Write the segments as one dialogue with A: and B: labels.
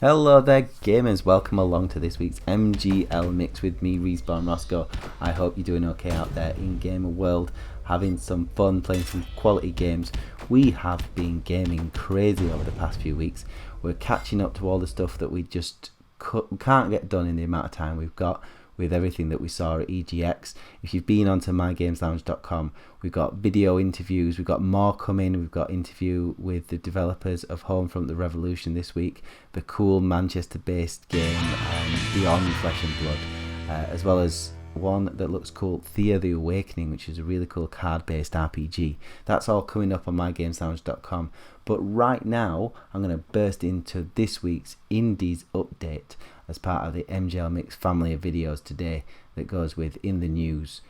A: Hello there gamers, welcome along to this week's MGLMix with me, Respawn Roscoe. I hope you're doing okay out there in gamer world, having some fun, playing some quality games. We have been gaming crazy over the past few weeks. We're catching up to all the stuff that we just can't get done in the amount of time we've got with everything that we saw at EGX. If you've been onto mygameslounge.com, we've got video interviews, we've got more coming. We've got interview with the developers of Homefront the Revolution this week, the cool Manchester based game Beyond Flesh and Blood, as well as one that looks cool, Thea the Awakening, which is a really cool card based RPG. That's all coming up on mygameslounge.com. But right now I'm going to burst into this week's Indies update as part of the MGLMix family of videos today that goes with In the News,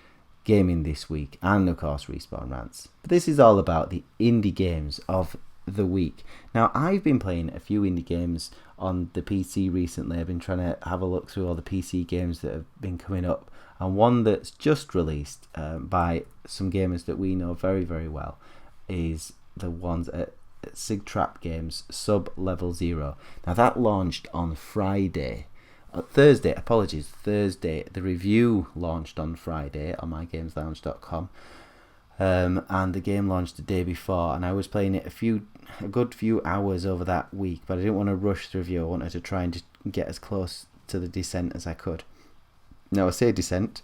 A: Gaming This Week, and of course Respawn Rants. But this is all about the indie games of the week. Now, I've been playing a few indie games on the PC recently. I've been trying to have a look through all the PC games that have been coming up, and one that's just released by some gamers that we know very, very well is the ones at Sig Trap Games, Sublevel Zero. Now, that launched on Thursday. The review launched on Friday on mygameslounge.com, and the game launched the day before, and I was playing it a good few hours over that week, but I didn't want to rush the review. I wanted to try and just get as close to the Descent as I could. Now, I say Descent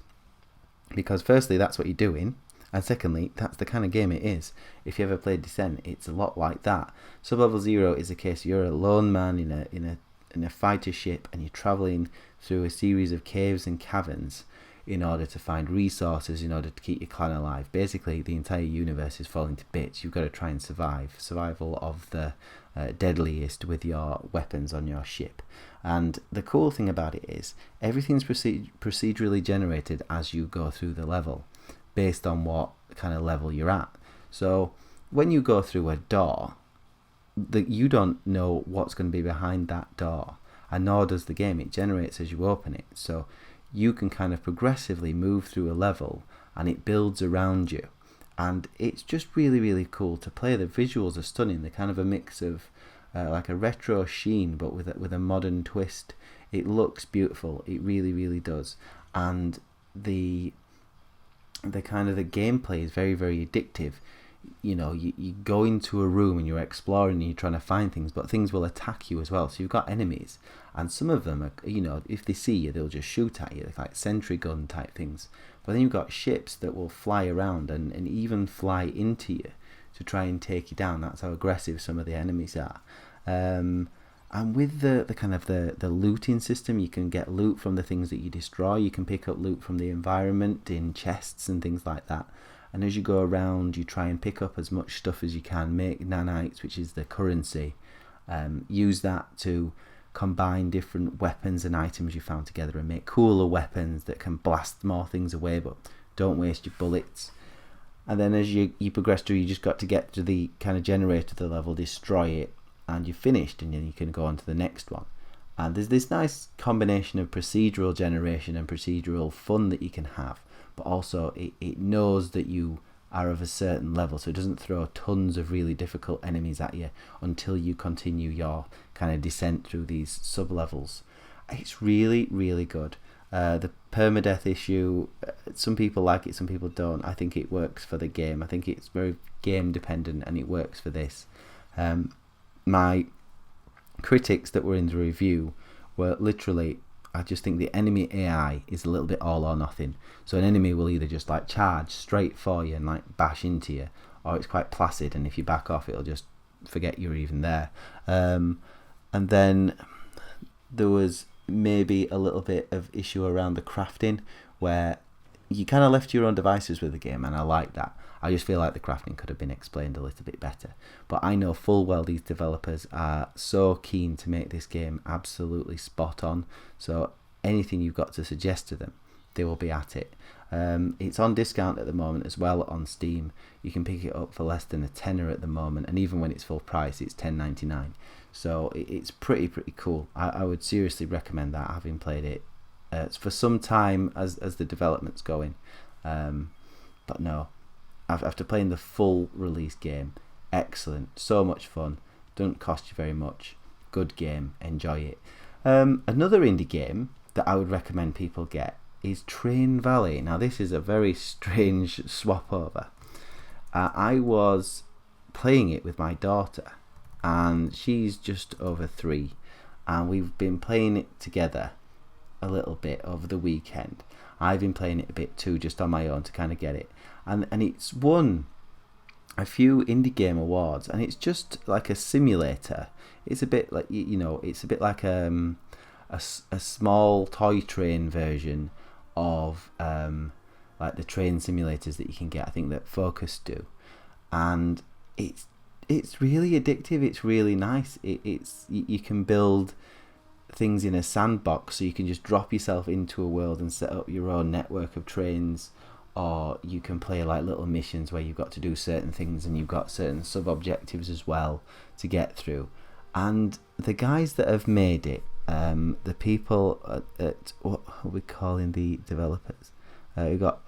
A: because firstly that's what you're doing, and secondly that's the kind of game it is. If you ever played Descent, it's a lot like that. Sublevel Zero is a case you're a lone man in a fighter ship, and you're travelling through a series of caves and caverns in order to find resources, in order to keep your clan alive. Basically, the entire universe is falling to bits. You've got to try and survival of the deadliest with your weapons on your ship. And the cool thing about it is everything's procedurally generated as you go through the level, based on what kind of level you're at. So when you go through a door, you don't know what's going to be behind that door, and nor does the game. It generates as you open it, so you can kind of progressively move through a level and it builds around you, and it's just really, really cool to play. The visuals are stunning. They're kind of a mix of like a retro sheen but with a modern twist. It looks beautiful, it really, really does, and the kind of the gameplay is very, very addictive. You know, you go into a room and you're exploring and you're trying to find things, but things will attack you as well. So you've got enemies, and some of them are, you know, if they see you, they'll just shoot at you. They're like sentry gun type things. But then you've got ships that will fly around and even fly into you to try and take you down. That's how aggressive some of the enemies are. And with the kind of the looting system, you can get loot from the things that you destroy. You can pick up loot from the environment in chests and things like that. And as you go around, you try and pick up as much stuff as you can, make nanites, which is the currency. Use that to combine different weapons and items you found together and make cooler weapons that can blast more things away, but don't waste your bullets. And then as you progress through, you just got to get to the kind of generator of the level, destroy it, and you're finished, and then you can go on to the next one. And there's this nice combination of procedural generation and procedural fun that you can have, but also it knows that you are of a certain level, so it doesn't throw tons of really difficult enemies at you until you continue your kind of descent through these sub-levels. It's really, really good. The permadeath issue, some people like it, some people don't. I think it works for the game. I think it's very game dependent, and it works for this. My critics that were in the review were literally, I just think the enemy AI is a little bit all or nothing. So an enemy will either just like charge straight for you and like bash into you, or it's quite placid, and if you back off it'll just forget you're even there. And then there was maybe a little bit of issue around the crafting, where you kind of left your own devices with the game, and I like that. I just feel like the crafting could have been explained a little bit better. But I know full well these developers are so keen to make this game absolutely spot on. So anything you've got to suggest to them, they will be at it. It's on discount at the moment as well on Steam. You can pick it up for less than a tenner at the moment, and even when it's full price, it's $10.99. So it's pretty cool. I would seriously recommend that, having played it for some time as the development's going. But no, after playing the full release game, excellent, so much fun, doesn't cost you very much, Good game. Enjoy it. Another indie game that I would recommend people get is Train Valley. Now, this is a very strange swap over. I was playing it with my daughter, and she's just over 3, and we've been playing it together a little bit over the weekend. I've been playing it a bit too, just on my own to kind of get it, and it's won a few indie game awards, and it's just like a simulator. It's a bit like, it's a bit like a small toy train version of like the train simulators that you can get. I think that Focus do, and it's really addictive. It's really nice. You can build things in a sandbox, so you can just drop yourself into a world and set up your own network of trains, or you can play like little missions where you've got to do certain things and you've got certain sub-objectives as well to get through. And the guys that have made it, the people at what are we calling the developers? We've got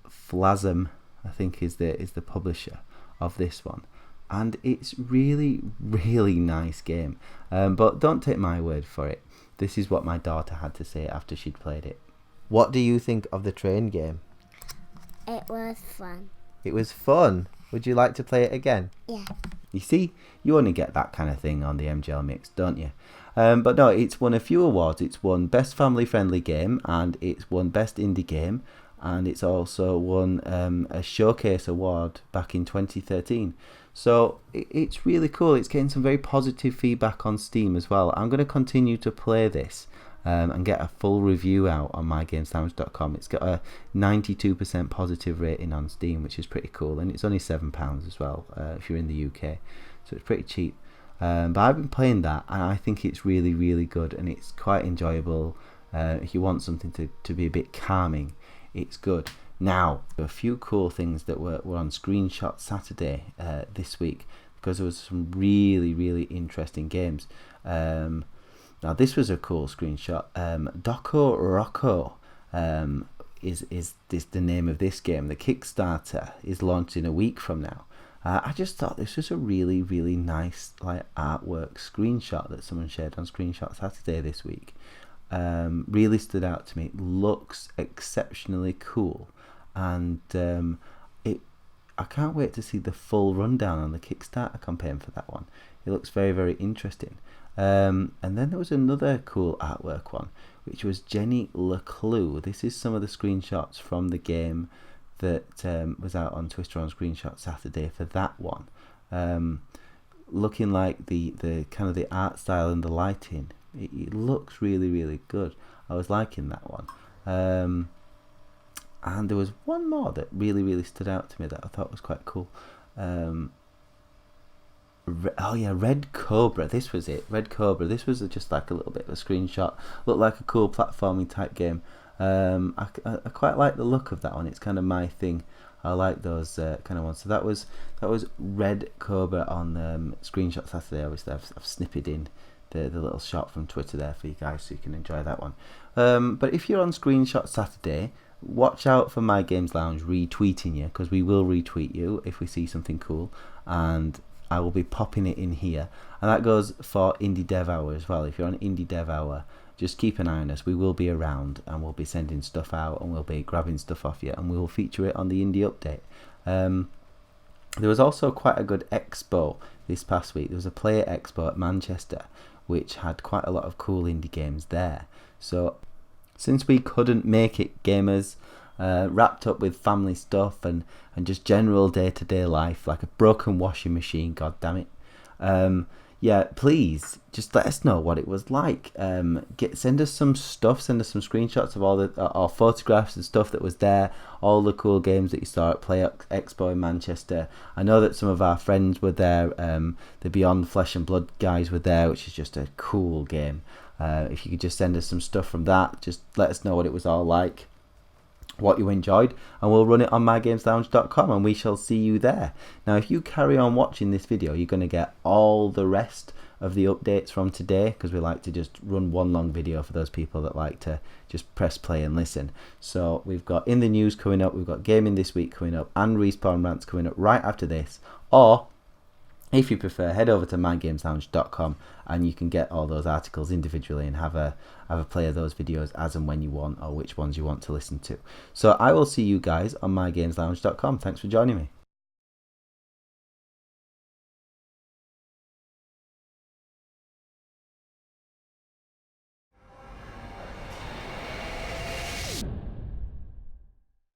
A: Flasm, I think is the publisher of this one, and it's really, really nice game. But don't take my word for it. This is what my daughter had to say after she'd played it.
B: What do you think of the train game?
C: It was fun.
B: It was fun. Would you like to play it again?
C: Yeah.
A: You see, you only get that kind of thing on the MGLMix, don't you? But no, it's won a few awards. It's won Best Family Friendly Game, and it's won Best Indie Game, and it's also won a Showcase Award back in 2013. So it's really cool. It's getting some very positive feedback on Steam as well. I'm going to continue to play this and get a full review out on mygameslounge.com. It's got a 92% positive rating on Steam, which is pretty cool, and it's only £7 as well if you're in the UK, so it's pretty cheap. But I've been playing that, and I think it's really, really good, and it's quite enjoyable. If you want something to be a bit calming, it's good. Now, a few cool things that were on Screenshot Saturday this week, because there was some really, really interesting games. Now, this was a cool screenshot. Doco Rocco is the name of this game. The Kickstarter is launched in a week from now. I just thought this was a really, really nice artwork screenshot that someone shared on Screenshot Saturday this week. Really stood out to me. It looks exceptionally cool, and I can't wait to see the full rundown on the Kickstarter campaign for that one. It looks very, very interesting. And then there was another cool artwork one, which was Jenny Leclue. This is some of the screenshots from the game that was out on Twitter on Screenshot Saturday for that one. Looking like the kind of the art style and the lighting, it looks really, really good. I was liking that one. And there was one more that really, really stood out to me that I thought was quite cool. Red Cobra. This was it. Red Cobra. This was just like a little bit of a screenshot. Looked like a cool platforming type game. I quite like the look of that one. It's kind of my thing. I like those kind of ones. So that was Red Cobra on Screenshot Saturday. Obviously, I've snipped in the little shot from Twitter there for you guys, so you can enjoy that one. But if you're on Screenshot Saturday, watch out for My Games Lounge retweeting you, because we will retweet you if we see something cool, and I will be popping it in here. And that goes for Indie Dev Hour as well. If you're on Indie Dev Hour, just keep an eye on us. We will be around, and we'll be sending stuff out, and we'll be grabbing stuff off you, and we will feature it on the Indie Update. There was also quite a good expo this past week. There was a player expo at Manchester, which had quite a lot of cool indie games there. So since we couldn't make it, gamers, wrapped up with family stuff and just general day-to-day life, like a broken washing machine, god damn it, please just let us know what it was like. Send us some stuff, send us some screenshots of all our photographs and stuff that was there, all the cool games that you saw at Play Expo in Manchester. I know that some of our friends were there. The Beyond Flesh and Blood guys were there, which is just a cool game. If you could just send us some stuff from that, just let us know what it was all like, what you enjoyed, and we'll run it on mygameslounge.com, and we shall see you there. Now, if you carry on watching this video, you're going to get all the rest of the updates from today, because we like to just run one long video for those people that like to just press play and listen. So we've got In the News coming up, we've got Gaming This Week coming up, and Respawn Rants coming up right after this. Or If you prefer, head over to mygameslounge.com and you can get all those articles individually and have a play of those videos as and when you want, or which ones you want to listen to. So I will see you guys on mygameslounge.com. Thanks for joining me.